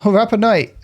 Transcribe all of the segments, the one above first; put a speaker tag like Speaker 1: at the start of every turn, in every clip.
Speaker 1: Oh, Rapa Nui.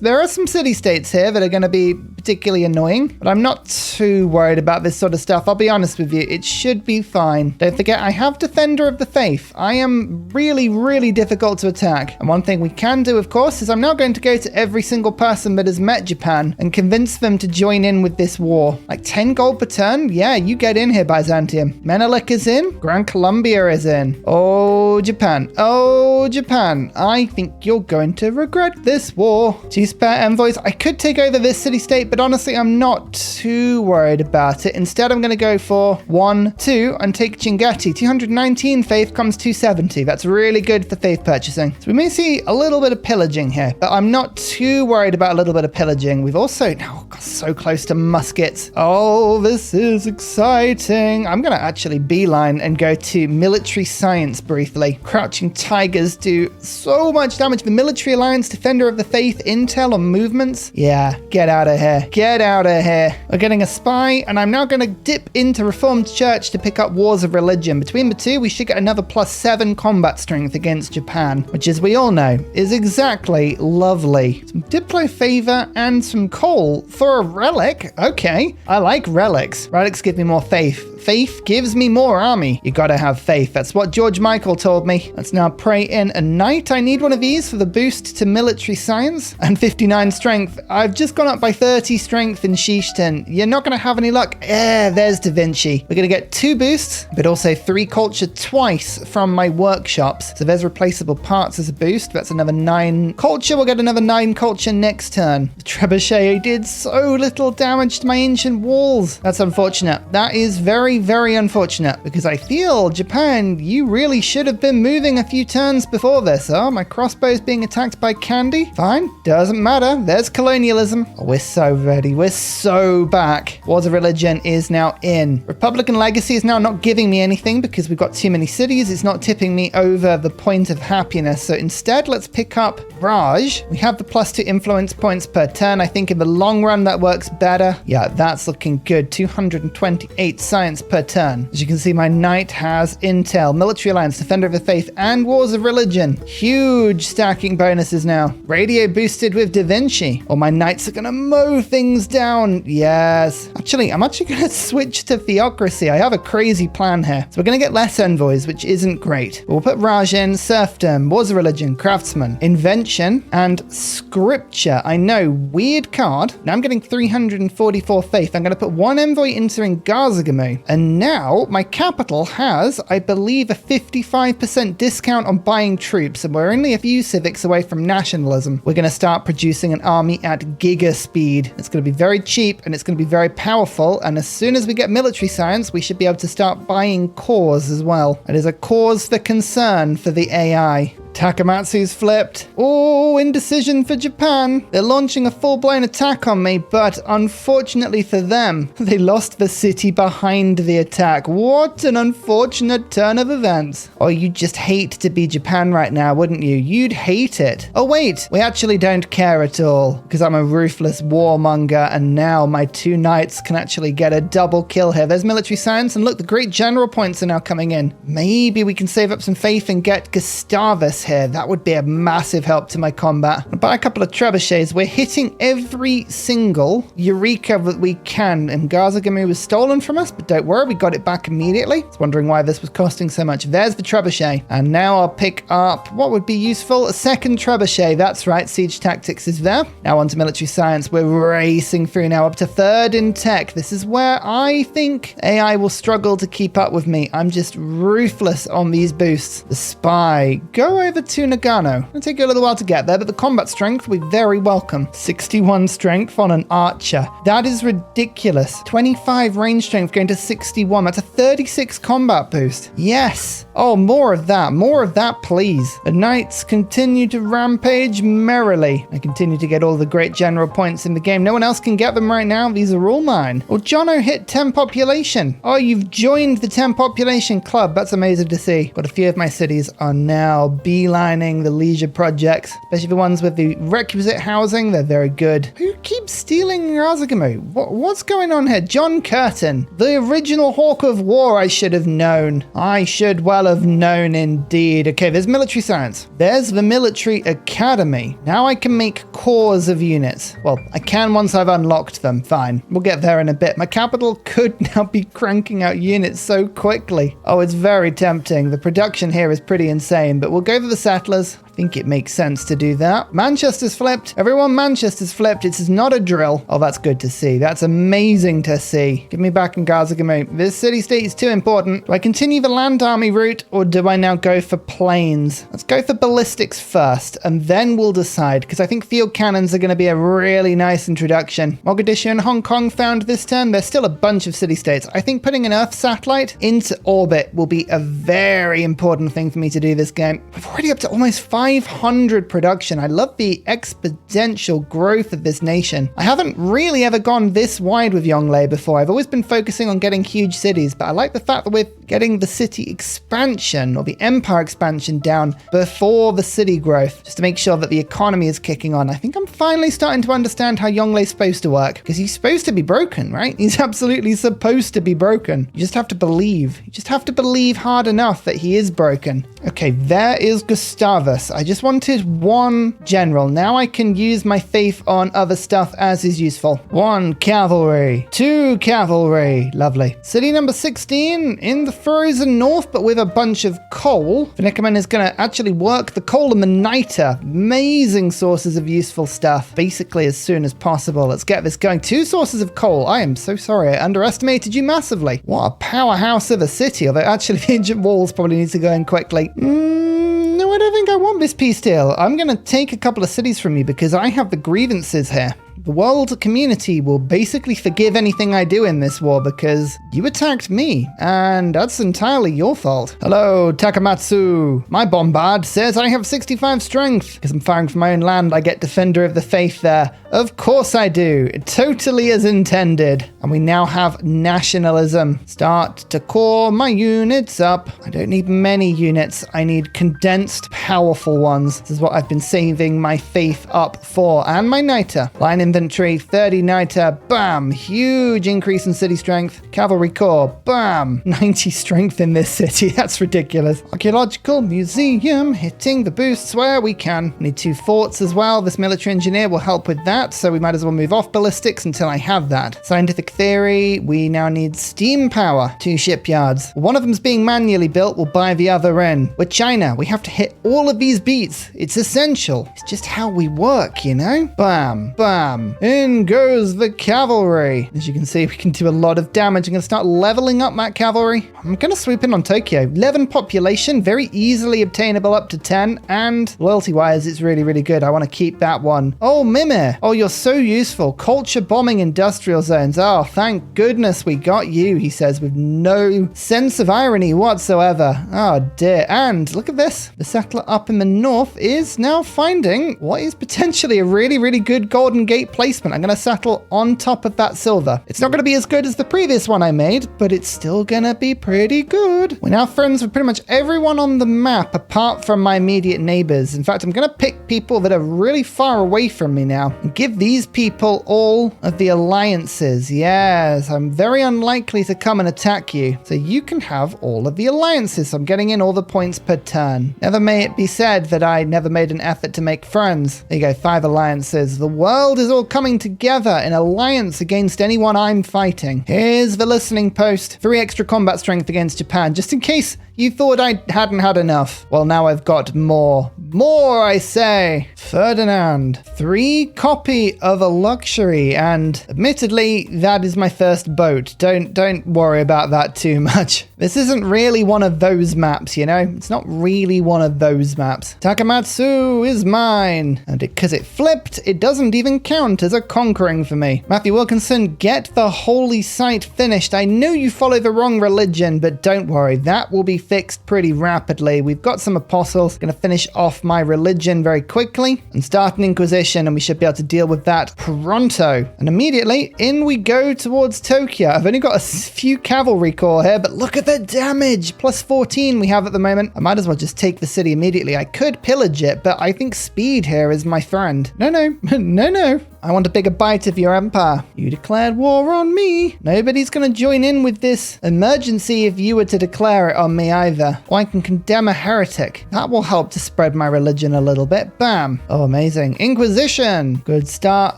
Speaker 1: There are some city-states here that are going to be particularly annoying, but I'm not too worried about this sort of stuff. I'll be honest with you, it should be fine. Don't forget, I have Defender of the Faith. I am really, really difficult to attack. And one thing we can do, of course, is I'm now going to go to every single person that has met Japan and convince them to join in with this war. Like 10 gold per turn? Yeah, you get in here, Byzantium. Menelik is in. Gran Colombia is in. Oh, Japan. Oh, Japan. I think you're going to regret this war. 2 spare envoys. I could take over this city-state, but honestly, I'm not too worried about it. Instead, I'm going to go for 1, 2, and take Chingeti. 219 faith comes 270. That's really good for faith purchasing. So we may see a little bit of pillaging here, but I'm not too worried about a little bit of pillaging. We've also now got so close to muskets. Oh, this is exciting. I'm going to actually beeline and go to military science briefly. Crouching tigers do so much damage. The military alliance, Defender of the Faith, intel on movements. Yeah, get out of here. Get out of here. We're getting a spy, and I'm now going to dip into Reformed Church to pick up Wars of Religion. Between the two, we should get another +7 combat strength against Japan, which, as we all know, is exactly lovely. Some Diplo favor and some coal for a relic. Okay, I like relics. Relics give me more faith. Faith gives me more army. You gotta have faith. That's what George Michael told me. Let's now pray in a knight. I need one of these for the boost to military science and 59 strength. I've just gone up by 30 strength in Shishton. You're not gonna have any luck. Yeah, there's Da Vinci. We're gonna get 2 boosts, but also 3 culture twice from my workshops. So there's replaceable parts as a boost. That's another 9 culture. We'll get another 9 culture next turn. The trebuchet did so little damage to my ancient walls. That's unfortunate. That is very, very unfortunate, because I feel, Japan, you really should have been moving a few turns before this. Oh, my crossbow's being attacked by candy? Fine, doesn't matter. There's colonialism. Oh, we're so ready. We're so back. Wars of Religion is now in. Republican Legacy is now not giving me anything because we've got too many cities. It's not tipping me over the point of happiness. So instead, let's pick up Raj. We have the +2 influence points per turn. I think in the long run, that works better. Yeah, that's looking good. 228 science per turn. As you can see, my knight has intel, military alliance, Defender of the Faith, and Wars of Religion. Huge stacking bonuses now. Radio boosted with Da Vinci. Oh, my knights are gonna mow things down. Yes. Actually, I'm actually gonna switch to theocracy. I have a crazy plan here. So we're gonna get less envoys, which isn't great. But we'll put Raj in, serfdom, Wars of Religion, craftsman, invention, and scripture. I know, weird card. Now I'm getting 344 faith. I'm gonna put 1 envoy entering Gazagamu. And now my capital has, I believe, a 55% discount on buying troops, and we're only a few civics away from nationalism. We're going to start producing an army at giga speed. It's going to be very cheap, and it's going to be very powerful, and as soon as we get military science, we should be able to start buying cores as well. It is a cause for concern for the AI. Takamatsu's flipped. Oh, indecision for Japan. They're launching a full-blown attack on me, but unfortunately for them, they lost the city behind the attack. What an unfortunate turn of events. Oh, you'd just hate to be Japan right now, wouldn't you? You'd hate it. Oh, wait, we actually don't care at all, because I'm a ruthless warmonger, and now my 2 knights can actually get a double kill here. There's military science, and look, the great general points are now coming in. Maybe we can save up some faith and get Gustavus here. That would be a massive help to my combat. I'll buy a couple of trebuchets. We're hitting every single Eureka that we can, and Gazagamu was stolen from us, but don't worry, we got it back immediately. I was wondering why this was costing so much. There's the trebuchet, and now I'll pick up what would be useful, a 2nd trebuchet. That's right, siege tactics is there. Now on to military science. We're racing through now up to 3rd in tech. This is where I think AI will struggle to keep up with me. I'm just ruthless on these boosts. The spy, go over to Nagano. It'll take you a little while to get there, but the combat strength will be very welcome. 61 strength on an archer. That is ridiculous. 25 range strength going to 61. That's a 36 combat boost. Yes. Oh, more of that. More of that, please. The knights continue to rampage merrily. I continue to get all the great general points in the game. No one else can get them right now. These are all mine. Well, Jono hit 10 population. Oh, you've joined the 10 population club. That's amazing to see. But a few of my cities are now being beelining the Lijia projects, especially the ones with the requisite housing. They're very good. Who keeps stealing Razagamu? What's going on here? John Curtin, the original Hawk of War. I should have known. I should well have known indeed. Okay, there's military science. There's the military academy. Now I can make cores of units. Well, I can once I've unlocked them. Fine. We'll get there in a bit. My capital could now be cranking out units so quickly. Oh, it's very tempting. The production here is pretty insane, but we'll go for the settlers. I think it makes sense to do that. Manchester's flipped. Everyone, Manchester's flipped. This is not a drill. Oh, that's good to see. That's amazing to see. Give me back in Gazagamo. This city-state is too important. Do I continue the land army route, or do I now go for planes? Let's go for ballistics first, and then we'll decide, because I think field cannons are going to be a really nice introduction. Mogadishu and Hong Kong found this turn. There's still a bunch of city-states. I think putting an Earth satellite into orbit will be a very important thing for me to do this game. We've already up to almost 500 production. I love the exponential growth of this nation. I haven't really ever gone this wide with Yongle before. I've always been focusing on getting huge cities, but I like the fact that we're getting the city expansion or the empire expansion down before the city growth, just to make sure that the economy is kicking on. I think I'm finally starting to understand how Yongle is supposed to work, because he's supposed to be broken, right? He's absolutely supposed to be broken. You just have to believe. You just have to believe hard enough that he is broken. Okay, there is Gustavus. I just wanted one general. Now I can use my faith on other stuff as is useful. 1 cavalry, 2 cavalry. Lovely. City number 16 in the frozen north, but with a bunch of coal. Vanicaman is going to actually work the coal and the niter. Amazing sources of useful stuff. Basically as soon as possible. Let's get this going. 2 sources of coal. I am so sorry. I underestimated you massively. What a powerhouse of a city. Although actually the ancient walls probably need to go in quickly. No, I don't think I want this peace deal. I'm going to take a couple of cities from you because I have the grievances here. The world community will basically forgive anything I do in this war because you attacked me, and that's entirely your fault. Hello, Takamatsu. My bombard says I have 65 strength. Because I'm firing from my own land, I get Defender of the Faith there. Of course I do. Totally as intended. And we now have nationalism. Start to core my units up. I don't need many units. I need condensed, powerful ones. This is what I've been saving my faith up for. And my niter. Line inventory, 30 niter. Bam. Huge increase in city strength. Cavalry corps. Bam. 90 strength in this city. That's ridiculous. Archaeological museum. Hitting the boosts where we can. Need 2 forts as well. This military engineer will help with that. So we might as well move off ballistics until I have that. Scientific theory. We now need steam power. 2 shipyards. One of them's being manually built. We'll buy the other in. With China, we have to hit all of these beats. It's essential. It's just how we work, you know? Bam. Bam. In goes the cavalry. As you can see, we can do a lot of damage. I'm going to start leveling up that cavalry. I'm going to swoop in on Tokyo. 11 population, very easily obtainable up to 10. And loyalty-wise, it's really, really good. I want to keep that one. Oh, Mimar. Oh, you're so useful. Culture bombing industrial zones. Oh, thank goodness we got you, he says, with no sense of irony whatsoever. Oh, dear. And look at this. The settler up in the north is now finding what is potentially a really, really good Golden Gate placement. I'm going to settle on top of that silver. It's not going to be as good as the previous one I made, but it's still going to be pretty good. We're now friends with pretty much everyone on the map apart from my immediate neighbors. In fact, I'm going to pick people that are really far away from me now and give these people all of the alliances. Yes, I'm very unlikely to come and attack you, so you can have all of the alliances. So I'm getting in all the points per turn. Never may it be said that I never made an effort to make friends. There you go, 5 alliances. The world is all coming together in alliance against anyone I'm fighting. Here's the listening post. 3 extra combat strength against Japan, just in case you thought I hadn't had enough. Well, now I've got more. More, I say. Ferdinand. 3 copy of a luxury, and admittedly, that is my first boat. Don't worry about that too much. This isn't really one of those maps, you know? It's not really one of those maps. Takamatsu is mine. And because it flipped, it doesn't even count as a conquering for me. Matthew Wilkinson, get the holy site finished. I know you follow the wrong religion, but don't worry, that will be fixed pretty rapidly. We've got some apostles. Going to finish off my religion very quickly and start an inquisition, and we should be able to deal with that pronto. And immediately in we go towards Tokyo. I've only got a few cavalry corps here, but look at the damage. Plus 14 we have at the moment. I might as well just take the city immediately. I could pillage it, but I think speed here is my friend. No, no. I want a bigger bite of your empire. You declared war on me. Nobody's going to join in with this emergency if you were to declare it on me either. Or I can condemn a heretic. That will help to spread my religion a little bit. Bam. Oh, amazing. Inquisition. Good start.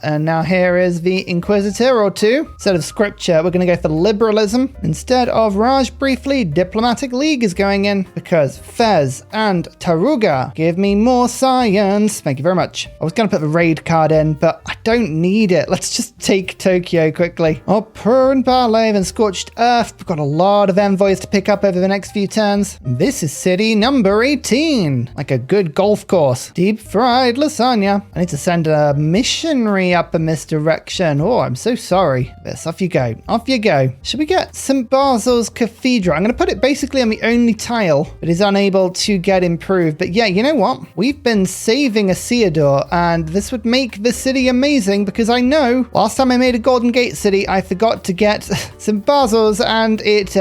Speaker 1: And now here is the Inquisitor or two. Instead of scripture, we're going to go for liberalism. Instead of Raj briefly, Diplomatic League is going in because Fez and Taruga give me more science. Thank you very much. I was going to put the raid card in, but I don't need it. Let's just take Tokyo quickly. Oh, Pur and Barley and Scorched Earth. We've got a lot of envoys to pick up over the next few turns. This is city number 18. Like a good golf course. Deep fried lasagna. I need to send a missionary up in this direction. Oh, I'm so sorry. Yes, off you go. Off you go. Should we get St. Basil's Cathedral? I'm going to put it basically on the only tile that is unable to get improved. But yeah, you know what? We've been saving a Theodore, and this would make the city amazing because I know last time I made a Golden Gate city, I forgot to get St. Basil's, and it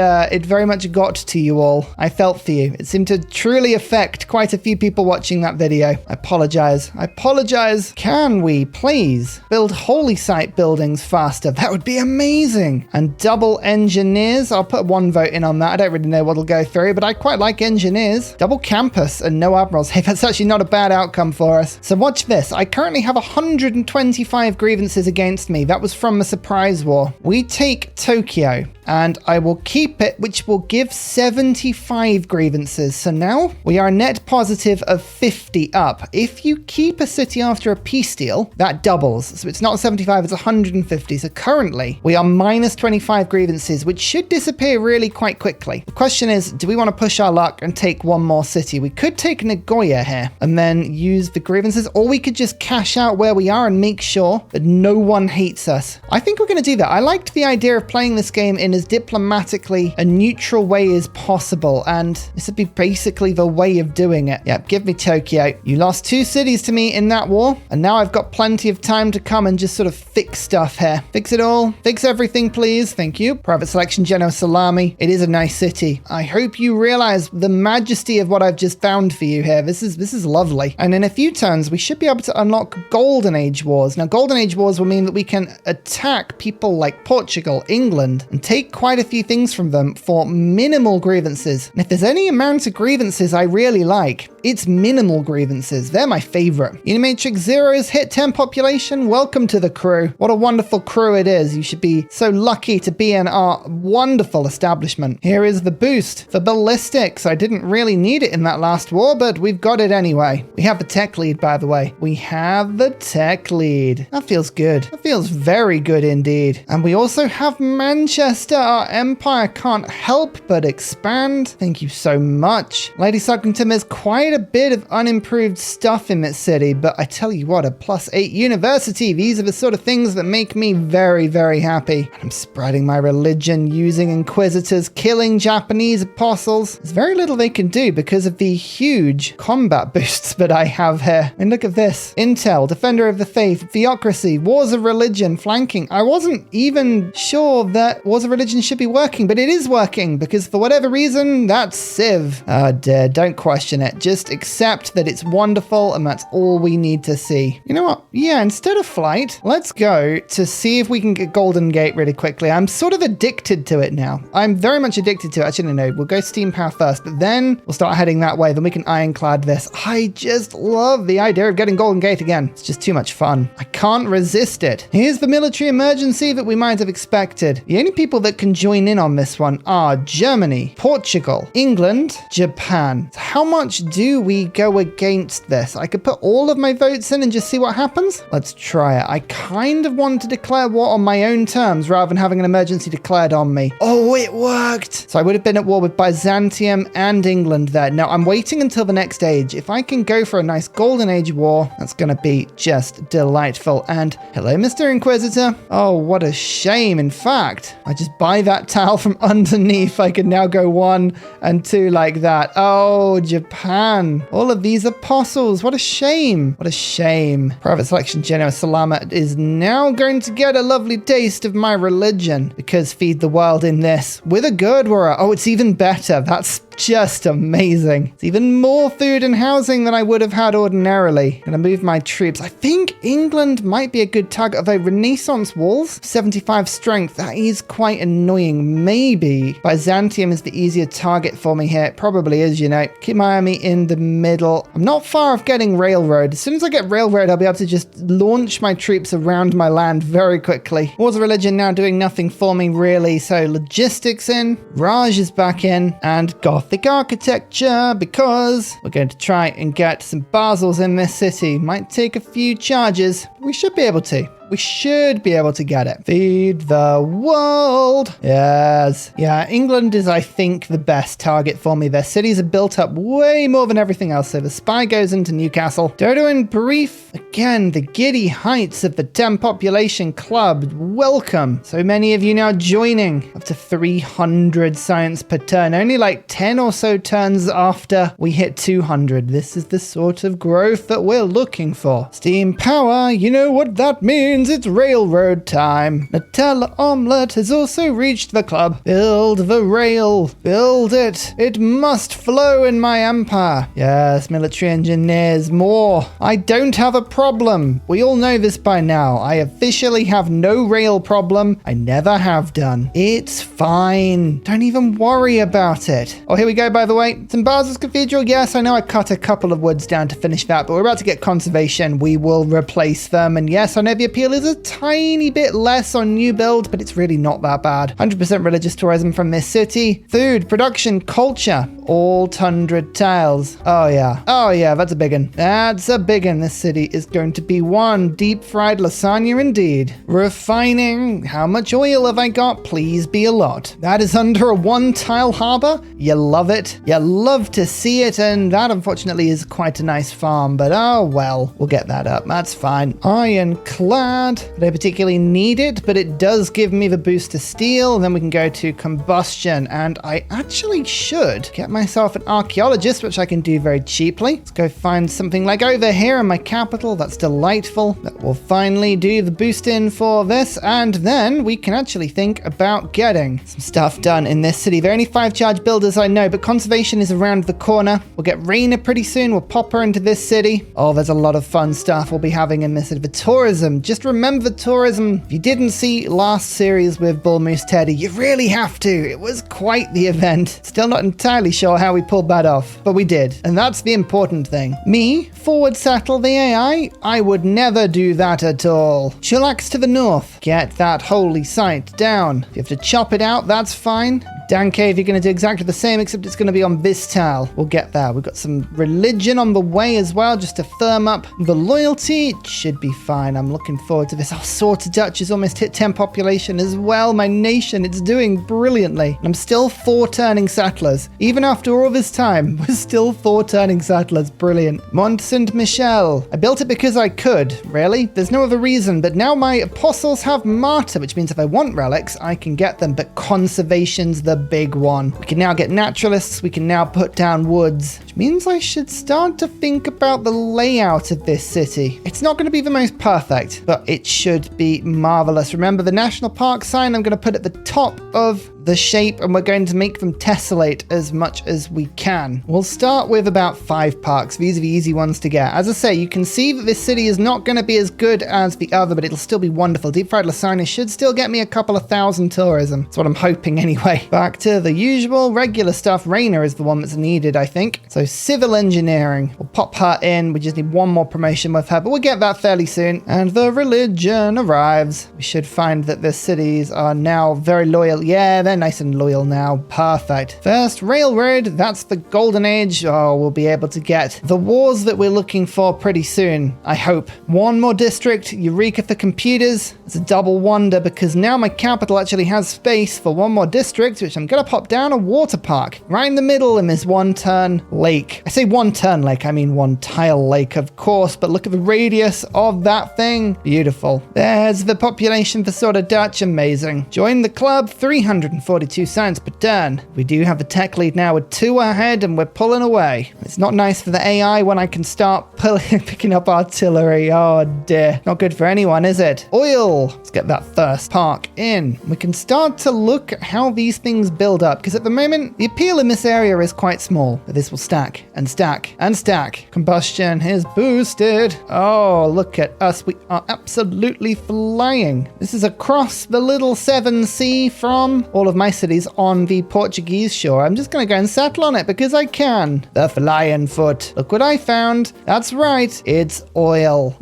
Speaker 1: very much got to you all. I felt for you. It seemed to truly affect quite a few people watching that video. I apologize. Can we please build holy site buildings faster? That would be amazing. And double engineers. I'll put one vote in on that. I don't really know what'll go through, but I quite like engineers. Double campus and no admirals. Hey, that's actually not a bad outcome for us. So watch this. I currently have 125 grievances against me. That was from the surprise war. We take Tokyo and I will keep it, which will give 75 grievances. So now we are a net positive of 50 up. If you keep a city after a peace deal, that doubles. So it's not 75, it's 150. So currently we are minus 25 grievances, which should disappear really quite quickly. The question is, do we want to push our luck and take one more city? We could take Nagoya here and then use the grievances, or we could just cash out where we are and make sure that no one hates us. I think we're going to do that. I liked the idea of playing this game in as diplomatically a neutral way as possible, and this would be basically the way of doing it. Yep, give me Tokyo. You lost 2 cities to me in that war, and now I've got plenty of time to come and just sort of fix stuff here. Fix it all. Fix everything, please. Thank you. Private Selection General Salami. It is a nice city. I hope you realize the majesty of what I've just found for you here. This is lovely. And in a few turns, we should be able to unlock Golden Age wars. Now, Golden Age wars will mean that we can attack people like Portugal, England, and take quite a few things from them for minimal grievances. And if there's any amount of grievances I really like, it's minimal grievances. They're my favorite. Unimatrix Zero's hit 10 population. Welcome to the crew. What a wonderful crew it is. You should be so lucky to be in our wonderful establishment. Here is the boost for ballistics. I didn't really need it in that last war, but we've got it anyway. We have the tech lead, by the way. We have the tech lead. That feels good. That feels very good indeed. And we also have Manchester. Our empire can't help but expand. Thank you so much. Lady Suckington, there's quite a bit of unimproved stuff in this city, but I tell you what, a +8 university. These are the sort of things that make me very, very happy. I'm spreading my religion using inquisitors, killing Japanese apostles. There's very little they can do because of the huge combat boosts that I have here. I mean, look at this. Intel, Defender of the Faith, Theocracy, Wars of Religion, Flanking. I wasn't even sure that Wars of Religion should be working, but it is working because for whatever reason, that's Civ. Oh dear, don't question it. Just accept that it's wonderful and that's all we need to see. You know what? Yeah, instead of flight, let's go to see if we can get Golden Gate really quickly. I'm sort of addicted to it now. I'm very much addicted to it. Actually, no, we'll go Steam Power first, but then we'll start heading that way. Then we can ironclad this. I just love the idea of getting Golden Gate again. It's just too much fun. I can't resist it. Here's the military emergency that we might have expected. The only people that can join in on this one are Germany, Portugal, England, Japan. So how much do do we go against this? I could put all of my votes in and just see what happens. Let's try it. I kind of want to declare war on my own terms rather than having an emergency declared on me. Oh, it worked. So I would have been at war with Byzantium and England there. Now I'm waiting until the next age. If I can go for a nice golden age war, that's going to be just delightful. And hello, Mr. Inquisitor. Oh, what a shame. In fact, I just buy that tile from underneath. I can now go 1 and 2 like that. Oh, Japan. All of these apostles. What a shame. What a shame. Private Selection General Salama is now going to get a lovely taste of my religion because feed the world in this with a Gurdwara. Oh, it's even better. That's just amazing. It's even more food and housing than I would have had ordinarily. Gonna move my troops. I think England might be a good target of a Renaissance walls. 75 strength. That is quite annoying. Maybe Byzantium is the easier target for me here. It probably is, you know. Keep my army in the middle. I'm not far off getting railroad. As soon as I get railroad, I'll be able to just launch my troops around my land very quickly. Wars of Religion now doing nothing for me really. So logistics in, Raj is back in, and Gothic architecture because we're going to try and get some Basels in this city. Might take a few charges. We should be able to. We should be able to get it. Feed the world. Yes. Yeah, England is, I think, the best target for me. Their cities are built up way more than everything else. So the spy goes into Newcastle. Dodo in brief. Again, the giddy heights of the 10 population club. Welcome. So many of you now joining. Up to 300 science per turn. Only like 10 or so turns after we hit 200. This is the sort of growth that we're looking for. Steam power. You know what that means. It's railroad time. Nutella omelette has also reached the club. Build the rail. Build it. It must flow in my empire. Yes, military engineers, more. I don't have a problem. We all know this by now. I officially have no rail problem. I never have done. It's fine. Don't even worry about it. Oh, here we go, by the way. St. Basil's Cathedral. Yes, I know I cut a couple of woods down to finish that, but we're about to get conservation. We will replace them. And yes, I know the appeal is a tiny bit less on new build, but it's really not that bad. 100% religious tourism from this city. Food, production, culture. All tundra tiles. Oh yeah, that's a big one. That's a big one. This city is going to be one deep fried lasagna indeed. Refining. How much oil have I got? Please be a lot. That is under a 1 tile harbor. You love it. You love to see it, and that unfortunately is quite a nice farm, but oh well, we'll get that up. That's fine. Ironclad. I don't particularly need it, but it does give me the boost to steel. Then we can go to combustion, and I actually should get myself an archaeologist, which I can do very cheaply. Let's go find something like over here in my capital. That's delightful. That will finally do the boost in for this, and then we can actually think about getting some stuff done in this city. There are only 5 charge builders, I know, but conservation is around the corner. We'll get Raina pretty soon. We'll pop her into this city. Oh, there's a lot of fun stuff we'll be having in this city. The tourism. Just remember the tourism. If you didn't see last series with Bull Moose Teddy, you really have to. It was quite the event. Still not entirely sure how we pulled that off, but we did. And that's the important thing. Me, forward settle the AI? I would never do that at all. Chillax to the north. Get that holy site down. If you have to chop it out, that's fine. Dan Cave, you're going to do exactly the same, except it's going to be on this tile. We'll get there. We've got some religion on the way as well, just to firm up the loyalty. It should be fine. I'm looking forward to this. Oh, Sorta Dutch has almost hit 10 population as well. My nation, it's doing brilliantly. I'm still 4 turning settlers. Even after all this time, we're still 4 turning settlers. Brilliant. Mont Saint Michel. I built it because I could, really. There's no other reason, but now my apostles have martyr, which means if I want relics, I can get them, but conservation's the big one. We can now get naturalists. We can now put down woods, which means I should start to think about the layout of this city. It's not going to be the most perfect, but it should be marvelous. Remember the national park sign I'm going to put at the top of the shape, and we're going to make them tessellate as much as we can. We'll start with about 5 parks. These are the easy ones to get. As I say, you can see that this city is not going to be as good as the other, but it'll still be wonderful. Deep fried lasagna should still get me a couple of thousand tourism. That's what I'm hoping anyway. Back to the usual regular stuff. Raina is the one that's needed, I think. So civil engineering. We'll pop her in. We just need 1 more promotion with her, but we'll get that fairly soon. And the religion arrives. We should find that the cities are now very loyal. Yeah, they're they're nice and loyal now. Perfect. First railroad, that's the golden age. Oh, we'll be able to get the wars that we're looking for pretty soon, I hope. One more district, Eureka for computers. It's a double wonder because now my capital actually has space for one more district, which I'm gonna pop down a water park. Right in the middle in this one-turn lake. I say one-turn lake, I mean one-tile lake, of course, but look at the radius of that thing. Beautiful. There's the population for sort of Dutch. Amazing. Join the club, 342 science per turn. We do have the tech lead now with 2 ahead and we're pulling away. It's not nice for the AI when I can start picking up artillery. Oh dear. Not good for anyone, is it? Oil. Let's get that first park in. We can start to look at how these things build up because at the moment the appeal in this area is quite small, but this will stack and stack and stack. Combustion is boosted. Oh, look at us. We are absolutely flying. This is across the little 7 from all of my cities on the Portuguese shore. I'm just going to go and settle on it because I can. The flying foot. Look what I found. That's right. It's oil.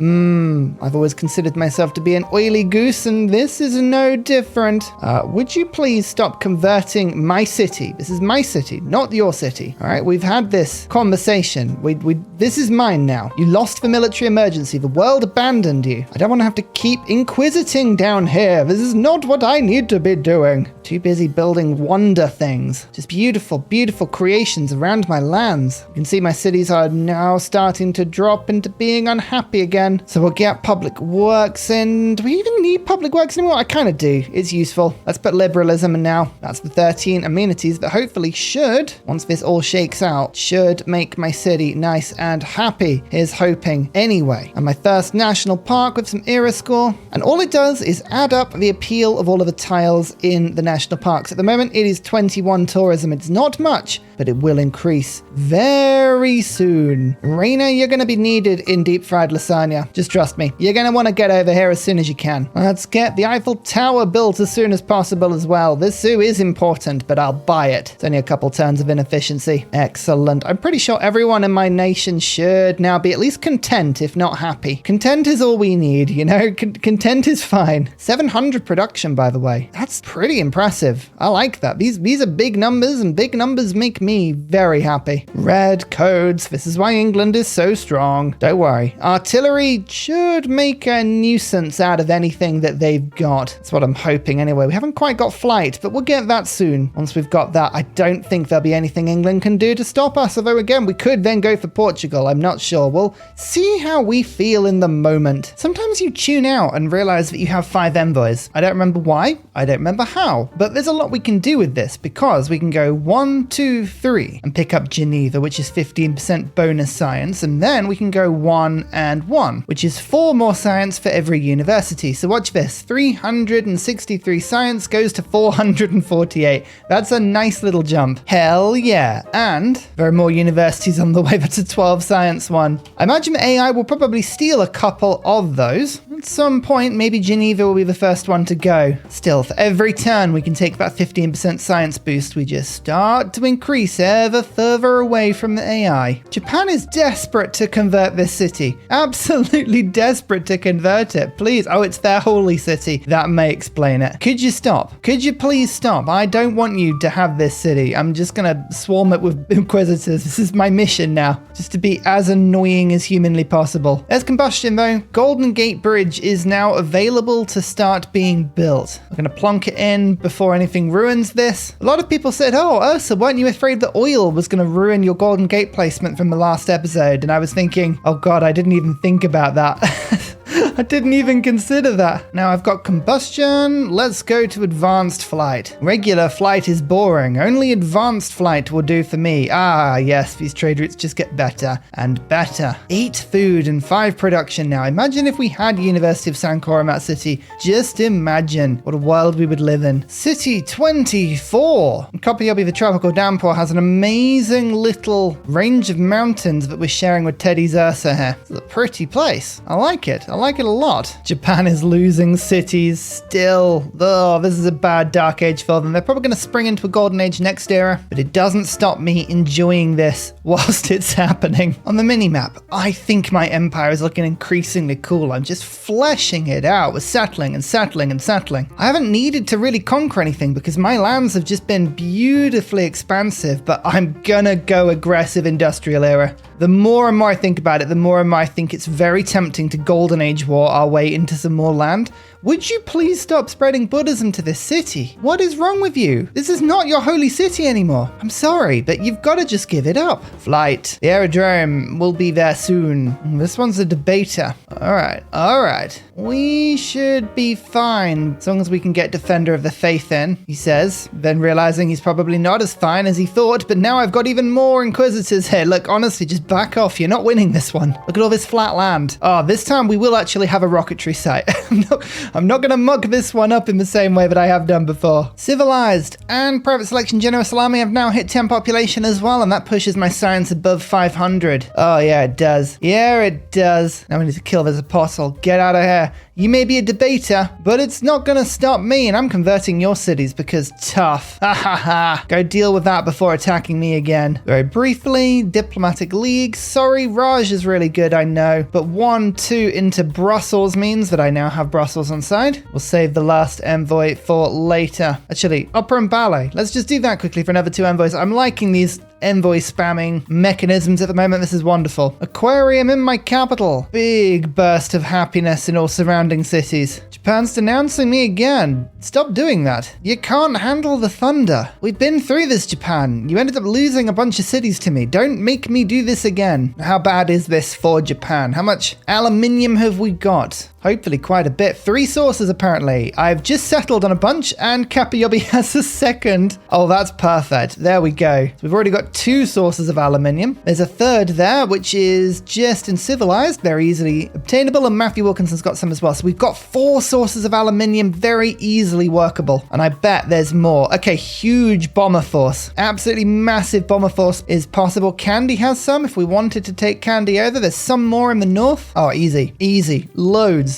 Speaker 1: I've always considered myself to be an oily goose and this is no different. Would you please stop converting my city? This is my city, not your city. All right, we've had this conversation. This is mine now. You lost the military emergency. The world abandoned you. I don't want to have to keep inquisiting down here. This is not what I need to be doing. Too busy building wonder things. Just beautiful, beautiful creations around my lands. You can see my cities are now starting to drop into being unhappy again. So we'll get public works in. Do we even need public works anymore? I kind of do. It's useful. Let's put liberalism in now. That's the 13 amenities that hopefully should, once this all shakes out, should make my city nice and happy. Here's hoping anyway. And my first national park with some era score. And all it does is add up the appeal of all of the tiles in the national parks. At the moment, it is 21 tourism. It's not much, but it will increase very soon. Raina, you're going to be needed in deep fried lasagna. Just trust me. You're going to want to get over here as soon as you can. Let's get the Eiffel Tower built as soon as possible as well. This zoo is important, but I'll buy it. It's only a couple turns of inefficiency. Excellent. I'm pretty sure everyone in my nation should now be at least content, if not happy. Content is all we need, you know? Content is fine. 700 production, by the way. That's pretty impressive. I like that. These are big numbers, and big numbers make me very happy. Red codes. This is why England is so strong. Don't worry. Artillery should make a nuisance out of anything that they've got. That's what I'm hoping anyway. We haven't quite got flight, but we'll get that soon. Once we've got that, I don't think there'll be anything England can do to stop us. Although again, we could then go for Portugal. I'm not sure. We'll see how we feel in the moment. Sometimes you tune out and realize that you have 5 envoys. I don't remember why. I don't remember how. But there's a lot we can do with this because we can go 1, 2, 3 and pick up Geneva, which is 15% bonus science. And then we can go 1 and 1, which is 4 more science for every university. So watch this. 363 science goes to 448. That's a nice little jump. Hell yeah. And there are more universities on the way. That's a 12 science one. I imagine AI will probably steal a couple of those. At some point, maybe Geneva will be the first one to go. Still, for every turn we can take that 15% science boost, we just start to increase ever further away from the AI. Japan is desperate to convert this city. Absolutely desperate to convert it. Please. Oh, it's their holy city. That may explain it. Could you stop? Could you please stop? I don't want you to have this city. I'm just gonna swarm it with inquisitors. This is my mission now. Just to be as annoying as humanly possible. There's combustion though. Golden Gate Bridge is now available to start being built. I'm gonna plonk it in before anything ruins this. A lot of people said, oh, Ursa, weren't you afraid that oil was gonna ruin your Golden Gate placement from the last episode? And I was thinking, oh God, I didn't even think about that. I didn't even consider that. Now I've got combustion. Let's go to advanced flight. Regular flight is boring. Only advanced flight will do for me. Ah, yes, these trade routes just get better and better. 8 food and 5 production now. Imagine if we had University of Sankora Mat City. Just imagine what a world we would live in. City 24. Kopiyobi, the tropical downpour, has an amazing little range of mountains that we're sharing with Teddy's Ursa here. It's a pretty place. I like it. I like it it a lot. Japan is losing cities still. Oh, this is a bad dark age for them. They're probably going to spring into a golden age next era, but it doesn't stop me enjoying this whilst it's happening. On the mini-map, I think my empire is looking increasingly cool. I'm just fleshing it out. We're settling and settling and settling. I haven't needed to really conquer anything because my lands have just been beautifully expansive, but I'm gonna go aggressive industrial era. The more and more I think about it, the more and more I think it's very tempting to golden age war our way into some more land. Would you please stop spreading Buddhism to this city? What is wrong with you? This is not your holy city anymore. I'm sorry, but you've got to just give it up. Flight. The aerodrome will be there soon. This one's a debater. All right. We should be fine as long as we can get Defender of the Faith in, he says, then realizing he's probably not as fine as he thought, but now I've got even more Inquisitors here. Look, honestly, just back off. You're not winning this one. Look at all this flat land. Oh, this time we will actually have a rocketry site. I'm not going to muck this one up in the same way that I have done before. Civilized and Private Selection General Salami have now hit 10 population as well, and that pushes my science above 500. Oh, yeah, it does. Yeah, it does. Now we need to kill this apostle. Get out of here. You may be a debater, but it's not going to stop me, and I'm converting your cities because tough. Ha ha ha. Go deal with that before attacking me again. Very briefly, Diplomatic League. Sorry, Raj is really good, I know, but 1-2 into Brussels means that I now have Brussels on side. We'll save the last envoy for later. Actually, opera and ballet. Let's just do that quickly for another 2 envoys. I'm liking these envoy spamming mechanisms at the moment. This is wonderful. Aquarium in my capital. Big burst of happiness in all surrounding cities. Japan's denouncing me again. Stop doing that. You can't handle the thunder. We've been through this, Japan. You ended up losing a bunch of cities to me. Don't make me do this again. How bad is this for Japan? How much aluminium have we got? Hopefully quite a bit. 3 sources apparently. I've just settled on a bunch and Kapiyobi has a second. Oh, that's perfect. There we go. So we've already got 2 sources of aluminium. There's a third there, which is just in civilized, very easily obtainable, and Matthew Wilkinson's got some as well. So we've got 4 sources of aluminium, very easily workable. And I bet there's more. Okay, huge bomber force. Absolutely massive bomber force is possible. Kandy has some if we wanted to take Kandy over. There's some more in the north. Oh, easy. Easy. Loads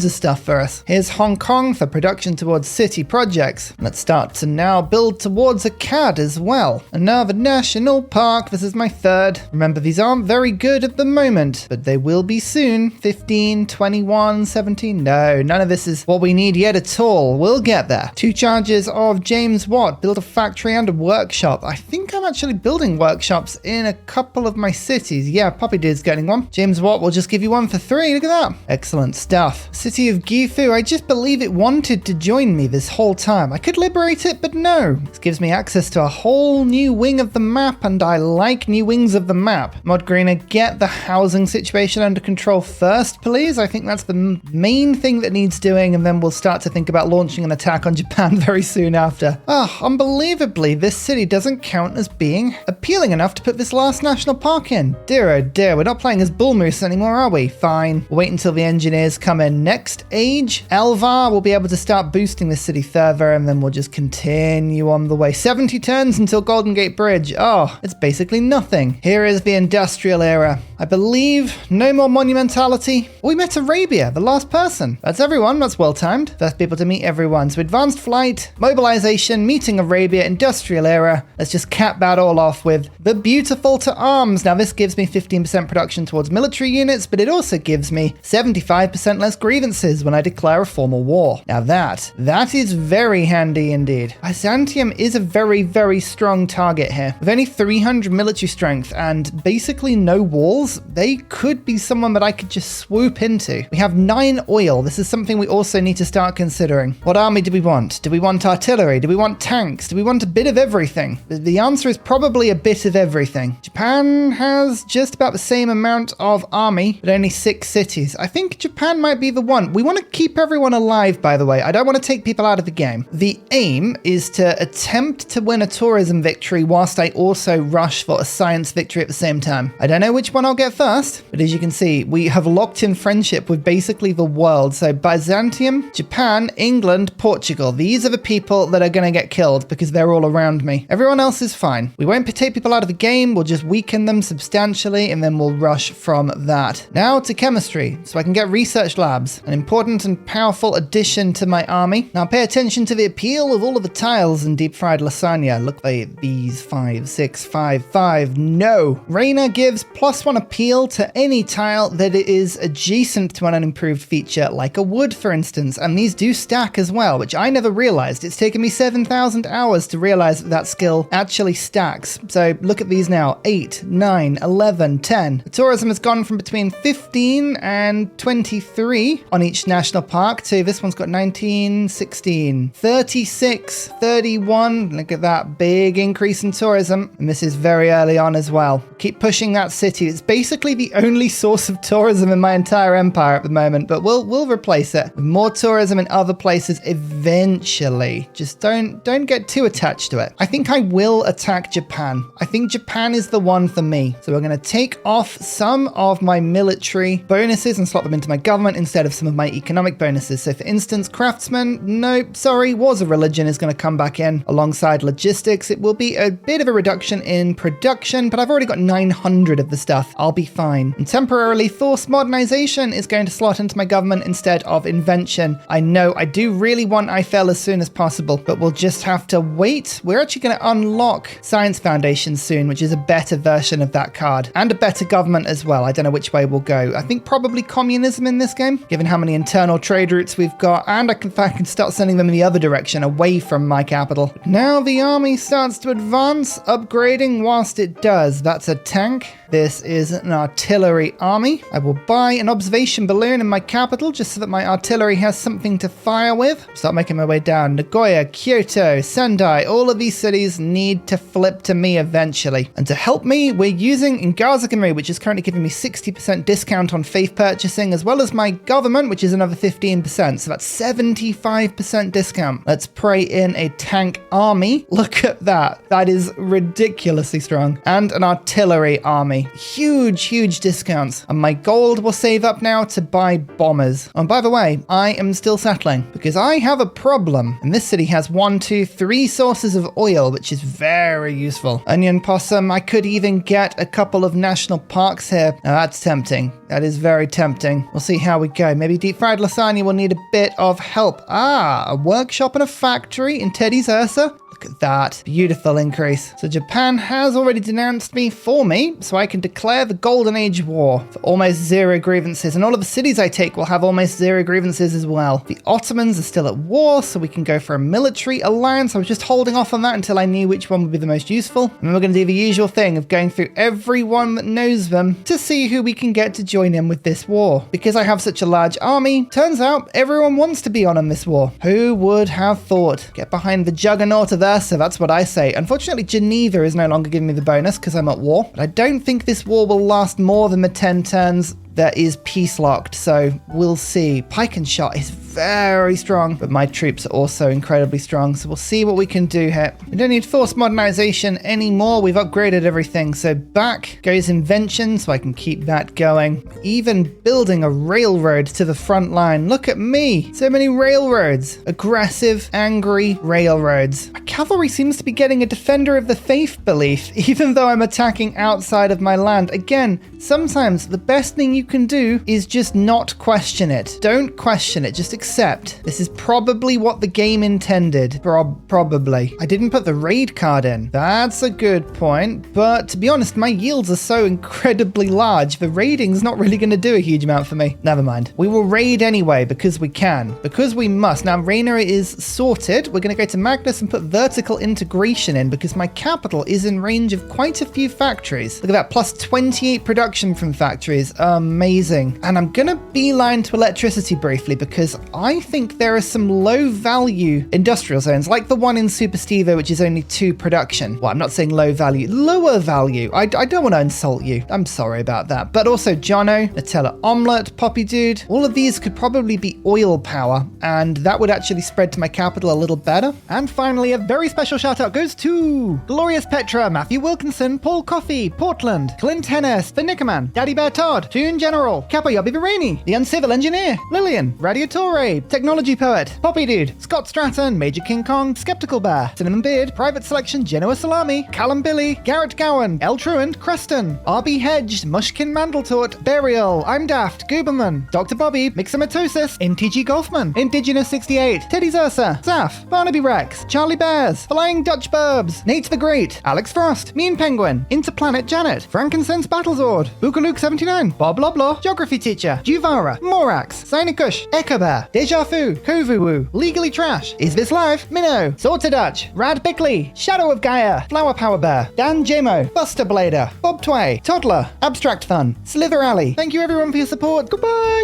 Speaker 1: of stuff for us. Here's Hong Kong for production towards city projects. Let's start to now build towards a CAD as well. Another national park. This is my 3rd. Remember, these aren't very good at the moment, but they will be soon. 15, 21, 17. No, none of this is what we need yet at all. We'll get there. 2 charges of James Watt. Build a factory and a workshop. I think I'm actually building workshops in a couple of my cities. Yeah, Poppy Dude's getting one. James Watt will just give you one for 3. Look at that. Excellent stuff. City of Gifu, I just believe it wanted to join me this whole time. I could liberate it, but no. This gives me access to a whole new wing of the map, and I like new wings of the map. Mod Greener, get the housing situation under control first, please. I think that's the main thing that needs doing, and then we'll start to think about launching an attack on Japan very soon after. Oh, unbelievably, this city doesn't count as being appealing enough to put this last national park in. Dear oh dear, we're not playing as Bull Moose anymore, are we? Fine. We'll wait until the engineers come in. Next age, Elvar will be able to start boosting the city further, and then we'll just continue on the way. 70 turns until Golden Gate Bridge. Oh, it's basically nothing. Here is the industrial era. I believe no more monumentality. We met Arabia, the last person. That's everyone. That's well timed. First people to meet everyone. So advanced flight, mobilization, meeting Arabia, industrial era. Let's just cap that all off with the beautiful to arms. Now this gives me 15% production towards military units, but it also gives me 75% less grievances when I declare a formal war. Now that is very handy indeed. Byzantium is a very, very strong target here. With only 300 military strength and basically no walls, they could be someone that I could just swoop into. We have 9 oil. This is something we also need to start considering. What army do we want? Do we want artillery? Do we want tanks? Do we want a bit of everything? The answer is probably a bit of everything. Japan has just about the same amount of army, but only 6 cities. I think Japan might be the one. We want to keep everyone alive, by the way. I don't want to take people out of the game. The aim is to attempt to win a tourism victory whilst I also rush for a science victory at the same time. I don't know which one I'll I'll get first. But as you can see, we have locked in friendship with basically the world. So Byzantium, Japan, England, Portugal. These are the people that are going to get killed because they're all around me. Everyone else is fine. We won't take people out of the game. We'll just weaken them substantially and then we'll rush from that. Now to chemistry, so I can get research labs. An important and powerful addition to my army. Now pay attention to the appeal of all of the tiles in deep fried lasagna. Look like these 5, 6, 5, 5. No. Reina gives +1 appeal to any tile that is adjacent to an unimproved feature, like a wood, for instance. And these do stack as well, which I never realized. It's taken me 7,000 hours to realize that that skill actually stacks. So look at these now. 8, 9, 11, 10. The tourism has gone from between 15 and 23 on each national park to this one's got 19, 16, 36, 31. Look at that big increase in tourism. And this is very early on as well. Keep pushing that city. It's basically the only source of tourism in my entire empire at the moment, but we'll replace it with more tourism in other places eventually. Just don't get too attached to it. I think I will attack Japan. I think Japan is the one for me. So we're going to take off some of my military bonuses and slot them into my government instead of some of my economic bonuses. So for instance, craftsmen, nope, sorry, wars of religion is going to come back in alongside logistics. It will be a bit of a reduction in production, but I've already got 900 of the stuff. I'll be fine. And temporarily, forced modernization is going to slot into my government instead of invention. I know I do really want Eiffel as soon as possible, but we'll just have to wait. We're actually going to unlock Science Foundation soon, which is a better version of that card and a better government as well. I don't know which way we'll go. I think probably communism in this game, given how many internal trade routes we've got, and I can start sending them in the other direction away from my capital. Now the army starts to advance, upgrading whilst it does. That's a tank. This is an artillery army. I will buy an observation balloon in my capital just so that my artillery has something to fire with. Start making my way down. Nagoya, Kyoto, Sendai, all of these cities need to flip to me eventually. And to help me, we're using Ngazakamri, which is currently giving me 60% discount on faith purchasing, as well as my government, which is another 15%. So that's 75% discount. Let's pray in a tank army. Look at that. That is ridiculously strong. And an artillery army. Huge discounts. And my gold will save up now to buy bombers. And by the way, I am still settling because I have a problem. And this city has 1, 2, 3 sources of oil, which is very useful. Onion possum. I could even get a couple of national parks here. Now that's tempting. That is very tempting. We'll see how we go. Maybe deep fried lasagna will need a bit of help. A workshop and a factory in Teddy's Ursa. Look at that. Beautiful increase. So Japan has already denounced me for me, so I can declare the Golden Age War for almost 0 grievances. And all of the cities I take will have almost 0 grievances as well. The Ottomans are still at war, so we can go for a military alliance. I was just holding off on that until I knew which one would be the most useful. And then we're going to do the usual thing of going through everyone that knows them to see who we can get to join in with this war. Because I have such a large army, turns out everyone wants to be on in this war. Who would have thought? Get behind the juggernaut of Ursa, that's what I say. Unfortunately, Geneva is no longer giving me the bonus because I'm at war. But I don't think this war will last more than the 10 turns that is peace locked, so we'll see. Pike and shot is very strong, but my troops are also incredibly strong, so we'll see what we can do here. We don't need forced modernization anymore. We've upgraded everything, so back goes invention, so I can keep that going. Even building a railroad to the front line. Look at me, so many railroads. Aggressive, angry railroads. My cavalry seems to be getting a defender of the faith belief, even though I'm attacking outside of my land. Again, sometimes the best thing you can do is just not question it. Don't question it, just accept. This is probably what the game intended. Probably. I didn't put the raid card in. That's a good point, but to be honest, my yields are so incredibly large, the raiding's not really going to do a huge amount for me. Never mind. We will raid anyway because we can, because we must. Now, Reina is sorted. We're going to go to Magnus and put vertical integration in because my capital is in range of quite a few factories. Look at that, plus 28 production from factories. Amazing. And I'm gonna beeline to electricity briefly because I think there are some low-value industrial zones, like the one in Super Stevo, which is only 2 production. Well, I'm not saying low value, lower value. I don't want to insult you. I'm sorry about that. But also Jono, Nutella Omelette, Poppy Dude, all of these could probably be oil power, and that would actually spread to my capital a little better. And finally, a very special shout out goes to Glorious Petra, Matthew Wilkinson, Paul Coffey, Portland, Clint Hennis, The Nickerman, Daddy Bear Todd, Toon General, Capo Yobby Verini, The Uncivil Engineer, Lillian, Radiatore, Technology Poet, Poppy Dude, Scott Stratton, Major King Kong, Skeptical Bear, Cinnamon Beard, Private Selection, Genoa Salami, Callum Billy, Garrett Gowan, El Truant, Creston, RB Hedge, Mushkin Mandletort, Burial, I'm Daft, Gooberman, Dr. Bobby, Mixomatosis, NTG Golfman, Indigenous 68, Teddy's Ursa, Zaf, Barnaby Rex, Charlie Bears, Flying Dutch Burbs, Nate the Great, Alex Frost, Mean Penguin, Interplanet Janet, Frankincense Battlezord, Bookaluk 79, Bob Loblaw, Geography Teacher, Juvara, Morax, Sinikush, Echo Bear, Deja Fu, Kovuwu, Legally Trash, Is This Live, Minnow, Sorted Dutch, Rad Bickley, Shadow of Gaia, Flower Power Bear, Dan Jamo, Buster Blader, Bob Tway, Toddler, Abstract Fun, Slither Alley. Thank you everyone for your support. Goodbye!